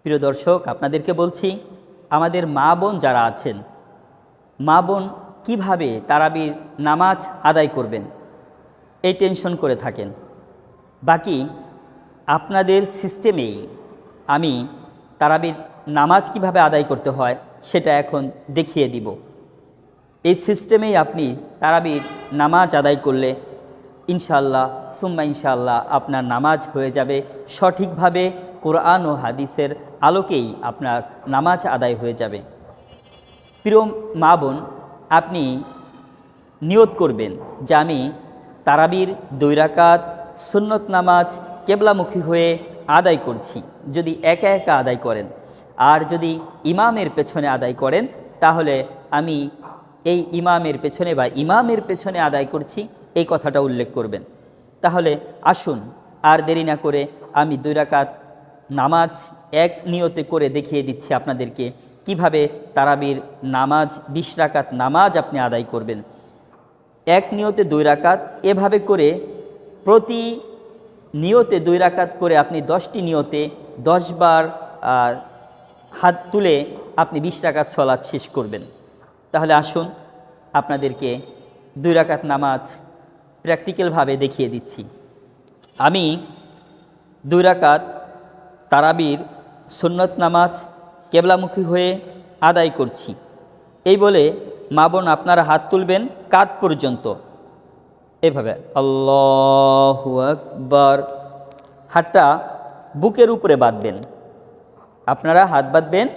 প্রিয় দর্শক, আপনাদেরকে বলছি, আমাদের মা বোন যারা আছেন, মা বোন কীভাবে তারাবির নামাজ আদায় করবেন এই টেনশন করে থাকেন। বাকি আপনাদের সিস্টেমেই আমি তারাবির নামাজ কিভাবে আদায় করতে হয় সেটা এখন দেখিয়ে দিব। এই সিস্টেমেই আপনি তারাবির নামাজ আদায় করলে ইনশাআল্লাহ সুম্মা ইনশাআল্লাহ আপনার নামাজ হয়ে যাবে সঠিকভাবে। কোরআন ও হাদিসের আলোকেই আপনার নামাজ আদায় হয়ে যাবে। প্রিয় মা বোন, আপনি নিয়ত করবেন যে আমি তারাবির 2 রাকাত সুন্নত নামাজ কেবলামুখী হয়ে আদায় করছি। যদি একা একা আদায় করেন আর যদি ইমামের পেছনে আদায় করেন, তাহলে আমি এই ইমামের পেছনে বা ইমামের পেছনে আদায় করছি এই কথাটা উল্লেখ করবেন। তাহলে আসুন আর দেরি না করে আমি 2 রাকাত নামাজ এক নিয়তে করে দেখিয়ে দিচ্ছি আপনাদেরকে কিভাবে তারাবির নামাজ 20 রাকাত নামাজ আপনি আদায় করবেন। এক নিয়তে 2 রাকাত, এভাবে করে প্রতি নিয়তে 2 রাকাত করে আপনি 10টি নিয়তে 10 বার হাত তুলে আপনি 20 রাকাত সলাত শেষ করবেন। তাহলে আসুন আপনাদেরকে 2 রাকাত নামাজ প্র্যাকটিক্যালভাবে দেখিয়ে দিচ্ছি। আমি 2 রাকাত তারাবির সুন্নত নামাজ কেবলামুখী হয়ে আদায় করছি। এই বলে মা বোন আপনারা হাত তুলবেন কাঁধ পর্যন্ত, এভাবে আল্লাহু আকবার। হাতটা বুকের উপরে বাঁধবেন। আপনারা হাত বাঁধবেন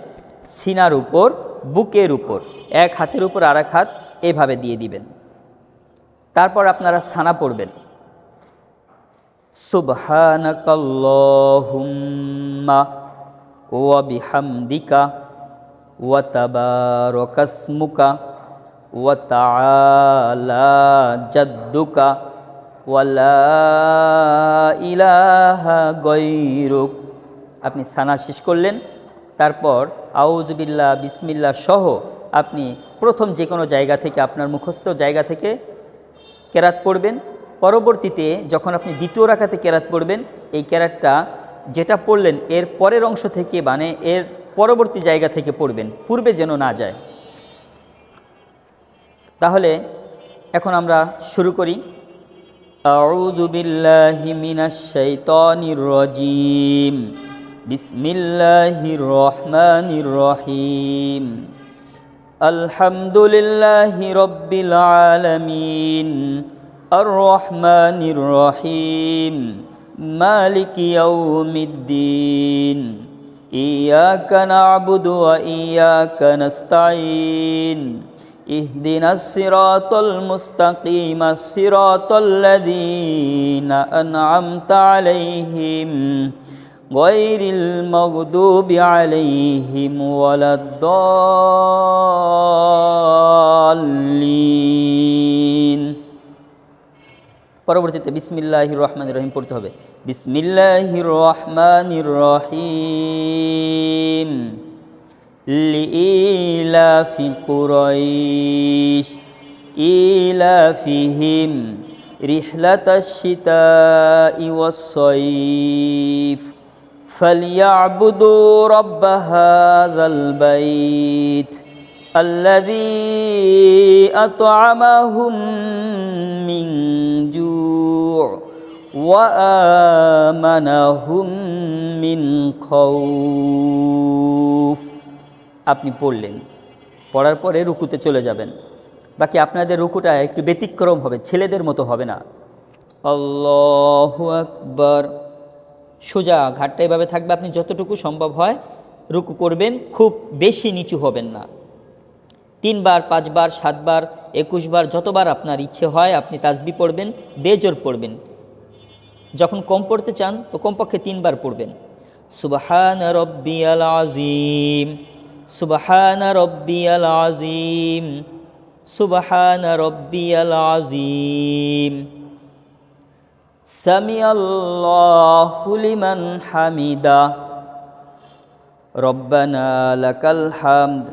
সিনার উপর, বুকের উপর, এক হাতের উপর আর এক হাত এভাবে দিয়ে দিবেন। তারপর আপনারা সানা পড়বেন, সুবহানাকাল্লাহুম্মা ওয়া বিহামদিকা ওয়া তাবারাকাসমুকা ওয়া তাআলা জাদ্দুকা ওয়া লা ইলাহা গায়রুক। আপনি সানা শেষ করলেন, তারপর আউযুবিল্লাহ বিসমিল্লাহ সহ আপনি প্রথম যে কোনো জায়গা থেকে, আপনার মুখস্থ জায়গা থেকে কেরাত পড়বেন। পরবর্তীতে যখন আপনি 2য় রাকাতে কেরাত পড়বেন, এই কেরাতটা যেটা পড়লেন এর পরের অংশ থেকে, মানে এর পরবর্তী জায়গা থেকে পড়বেন, পূর্বে যেন না যায়। তাহলে এখন আমরা শুরু করি। আউযু বিল্লাহি মিনাশ শাইতানির রাজীম, বিসমিল্লাহির রহমানির রহিম, আলহামদুলিল্লাহি রাব্বিল আলামিন, আর রহমানির রহিম, মালিকি ইয়াউমিদ্দিন, ইয়াকা না'বুদু ওয়া ইয়াকা নাস্তাঈন, ইহদিনাস সিরাতাল মুস্তাকিম, সিরাতাল লাযীনা আন'আমতা আলাইহিম গায়রিল মাগদুবি আলাইহিম ওয়ালাদ-দাল্লিন। পরবর্তীতে বিসমিল্লাহির রহমানির রহিম পড়তে হবে। বিসমিল্লাহির রহমানির রহিম, লিইলাফি কুরাইশ ইলাফিহিম রিহলাতাশ শিতাই ওয়াস সাইফ ফালইয়াবুদু রাব্ব হাযাল বাইত আল্লাযী আত'আমাহুম মিন জু' ওয়া আমানাহুম মিন খাউফ। আপনি পড়লেন, পড়ার পরে রুকুতে চলে যাবেন। বাকি আপনাদের রুকুটা একটু ব্যতিক্রম হবে, ছেলেদের মতো হবে না। আল্লাহু আকবার। সোজা ঘাটটা এভাবে থাকবে, আপনি যতটুকু সম্ভব হয় রুকু করবেন, খুব বেশি নিচু হবেন না। 3 বার, 5 বার, 7 বার, 21 বার, যতবার আপনার ইচ্ছে হয় আপনি তাসবিহ পড়বেন, বেজোর পড়বেন। যখন কম পড়তে চান তো কমপক্ষে 3 বার পড়বেন। সুবহানা রাব্বিয়াল আযীম, সুবহানা রাব্বিয়াল আযীম, সুবহানা রাব্বিয়াল আযীম, সামিআল্লাহু লিমান হামিদা, রব্বানা লাকাল হামদ।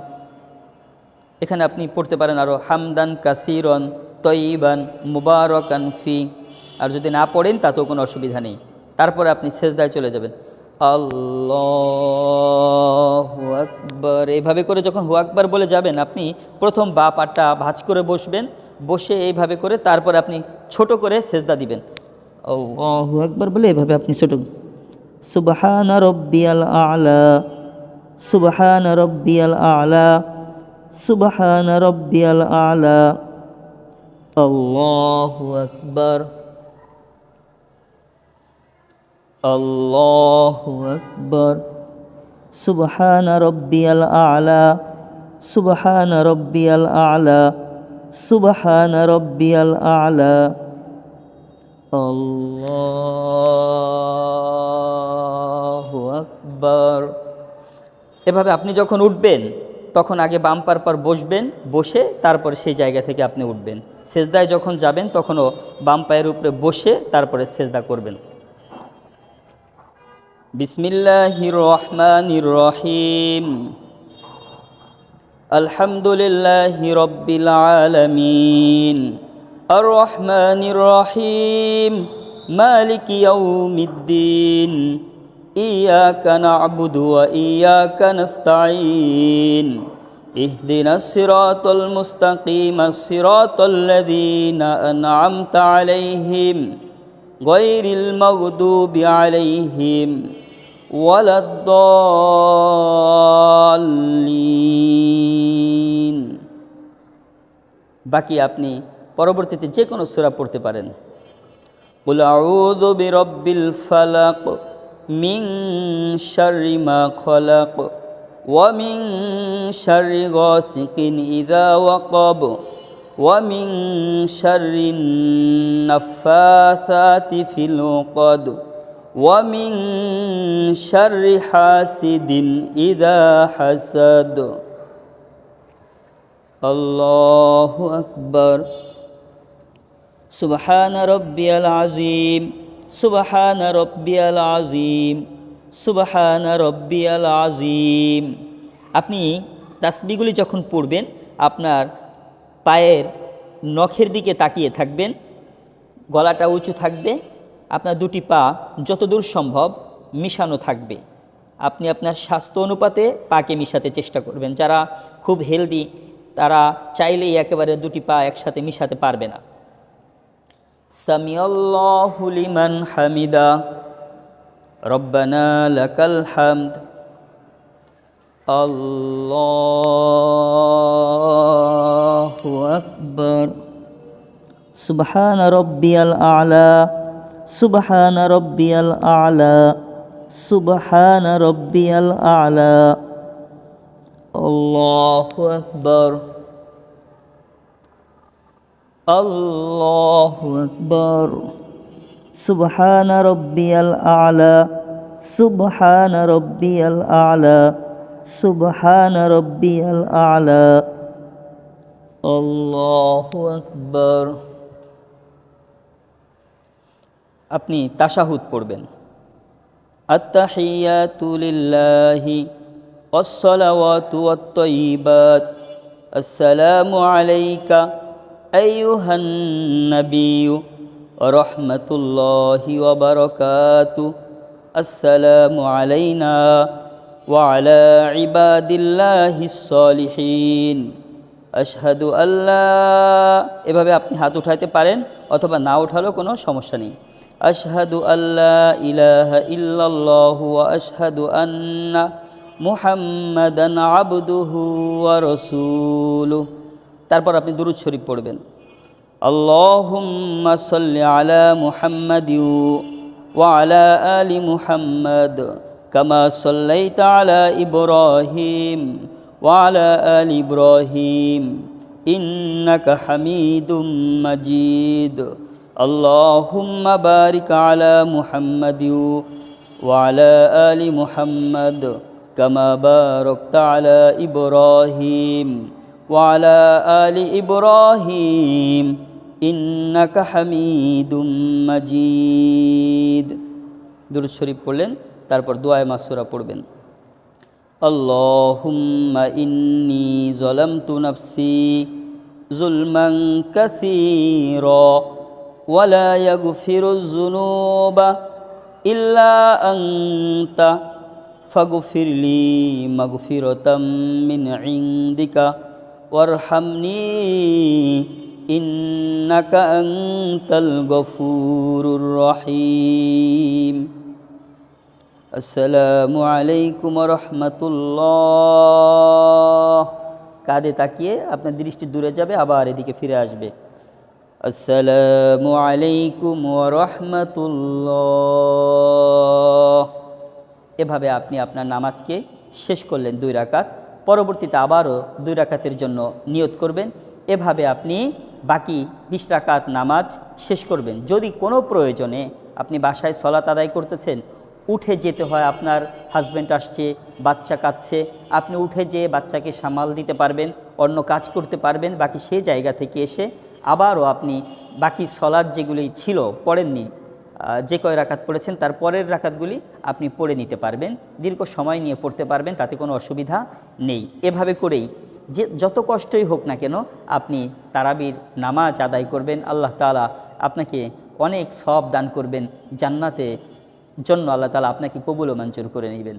এখানে আপনি পড়তে পারেন আরও হামদান কাসীরান তয়্যিবান মুবারাকান ফি। আর যদি না পড়েন তাতেও কোনো অসুবিধা নেই। তারপরে আপনি সেজদায় চলে যাবেন। আল্লাহ আকবার। এইভাবে করে যখন হু আকবার বলে যাবেন, আপনি প্রথম বা পাটা ভাঁজ করে বসবেন, বসে এইভাবে করে তারপরে আপনি ছোট করে সেজদা দিবেন। আল্লাহু আকবার বলে এভাবে আপনি ছোট, সুবহানা রাব্বিয়াল আ'লা, সুবহানা রাব্বিয়াল আ'লা, সুবহানা রাব্বিয়াল আ'লা, আল্লাহু আকবার, আল্লাহু আকবার, সুবহানা রাব্বিয়াল আ'লা, সুবহানা রাব্বিয়াল আ'লা, সুবহানা রাব্বিয়াল আ'লা, আল্লাহু আকবার। এভাবে আপনি যখন উঠবেন তখন আগে বাম পার পর বসবেন, বসে তারপরে সেই জায়গা থেকে আপনি উঠবেন। সেজদায় যখন যাবেন তখনও বাম পায়ের উপরে বসে তারপরে সেজদা করবেন। বিসমিল্লাহির রহমানির রহিম। আলহামদুলিল্লাহি রাব্বিল আলামিন, আর রহমানির রহিম, মালিকি ইয়াউমিদ্দিন, ইয়াকা না'বুদু ওয়া ইয়াকা নাস্তাঈন, ইহদিনাস সিরাতাল মুস্তাকিম, সিরাতাল লাযীনা আন'আমতা আলাইহিম গায়রিল মাগদুবি আলাইহিম ওয়ালাদ-দাল্লিন। বাকি আপনি পরবর্তীতে যে কোনো সূরা পড়তে পারেন। কুল আউযু বিরাব্বিল ফালাক, মিন শাররি মা খলাক, ওয়া মিন শাররি গাসিকিন ইযা ওয়াকাব, ওয়া মিন শাররিন নাফাসাতি ফিল উকাদ, ওয়া মিন শাররি হাসিদিন ইযা হাসাদ। আল্লাহু আকবার। সুবহানা রাব্বিয়াল আযীম, সুবহানা রাব্বিয়াল আযীম, সুবহানা রাব্বিয়াল আযীম। আপনি তাসবিহগুলি যখন পড়বেন আপনার পায়ের নখের দিকে তাকিয়ে থাকবেন, গলাটা উঁচু থাকবে, আপনার দুটি পা যতদূর সম্ভব মিশানো থাকবে। আপনি আপনার স্বাস্থ্য অনুপাতে পাকে মিশাতে চেষ্টা করবেন। যারা খুব হেলদি তারা চাইলেই একেবারে দুটি পা একসাথে মিশাতে পারবে না। সামিআল্লাহু লিমান হামিদা, রব্বানা লাকাল হামদ, আল্লাহু আকবার। সুবহানা রাব্বিয়াল আ'লা, সুবহানা রাব্বিয়াল আ'লা, সুবহানা রাব্বিয়াল আ'লা, আল্লাহু আকবার, আল্লাহু আকবার। সুবহানা রাব্বিয়াল আ'লা, সুবহানা রাব্বিয়াল আ'লা, সুবহানা রাব্বিয়াল আ'লা, আল্লাহু আকবার। আপনি তাশাহুদ পড়বেন। আত-তাহিয়াতু লিল্লাহি ওয়াস-সালাওয়াতু ওয়াত-তাইয়্যিবাত, আসসালামু আলাইকা আইয়ুহান নাবিয়্যু ওয়া রাহমাতুল্লাহি ওয়া বারাকাতুহু, আসসালামু আলাইনা ওয়া আলা ইবাদিল্লাহিস সালিহিন, আশহাদু আল্লা। এভাবে আপনি হাত উঠাইতে পারেন অথবা না উঠালেও কোনো সমস্যা নেই। আশহাদু আল্লা ইলাহা ইল্লাল্লাহু ওয়া আশহাদু আন্না মুহাম্মাদান আবদুহু ওয়া রাসূলুহু। তারপর আপনি দুরূদ শরীফ পড়বেন। আল্লাহুম্মা সাল্লি আলা মুহাম্মাদিন ওয়া আলা আলি মুহাম্মাদ কামা সাল্লাইতা আলা ইব্রাহিম ওয়া আলা আলি ইব্রাহিম ইন্নাকা হামিদুম মাজিদ। আল্লাহুম্মা বারিক আলা মুহাম্মাদিন ওয়া আলা আলি মুহাম্মাদ কামা বারাকতা আলা ইব্রাহিম ওয়া আলা আলি ইব্রাহিম ইন্নাকা হামিদুম মাজিদ। দুরূদ শরীফ পড়লেন, তারপর দুআয়ে মাসুরা পড়বেন। আল্লাহুম্মা ইন্নী যালামতু নাফসি যুলমান কাসীরা ওয়া লা ইয়াগফিরুয যুনুবা ইল্লা আনতা ফাগফির লি মাগফিরাতাম মিন ইনদিকা ওয়ারহামনি ইন্নাকা আনতাল গফুরুর রহিম। আসসালামু আলাইকুম ওয়া রাহমাতুল্লাহ। কাঁধে তাকিয়ে আপনার দৃষ্টি দূরে যাবে, আবার এদিকে ফিরে আসবে। আসসালামু আলাইকুম ওয়া রাহমাতুল্লাহ। এভাবে আপনি আপনার নামাজকে শেষ করলেন 2 রাকাত। পরবর্তীতে আবারও 2 রাকাতের জন্য নিয়ত করবেন। এভাবে আপনি বাকি 20 রাকাত নামাজ শেষ করবেন। যদি কোনো প্রয়োজনে আপনি বাসায় সলাত আদায় করতেছেন, উঠে যেতে হয়, আপনার হাজব্যান্ড আসছে, বাচ্চা কাঁদছে, আপনি উঠে যেয়ে বাচ্চাকে সামাল দিতে পারবেন, অন্য কাজ করতে পারবেন, বাকি সেই জায়গা থেকে এসে আবারও আপনি বাকি সলাৎ যেগুলি ছিল পড়েননি, যে কয় রাকাত পড়েছেন তার পরের রাকাতগুলি আপনি পড়ে নিতে পারবেন, দীর্ঘ সময় নিয়ে পড়তে পারবেন, তাতে কোনো অসুবিধা নেই। এভাবে করেই যে যত কষ্টই হোক না কেন আপনি তারাবির নামাজ আদায় করবেন। আল্লাহ তাআলা আপনাকে অনেক সওয়াব দান করবেন, জান্নাতে জন্য আল্লাহ তাআলা আপনাকে কবুল ও মঞ্জুর করে নেবেন।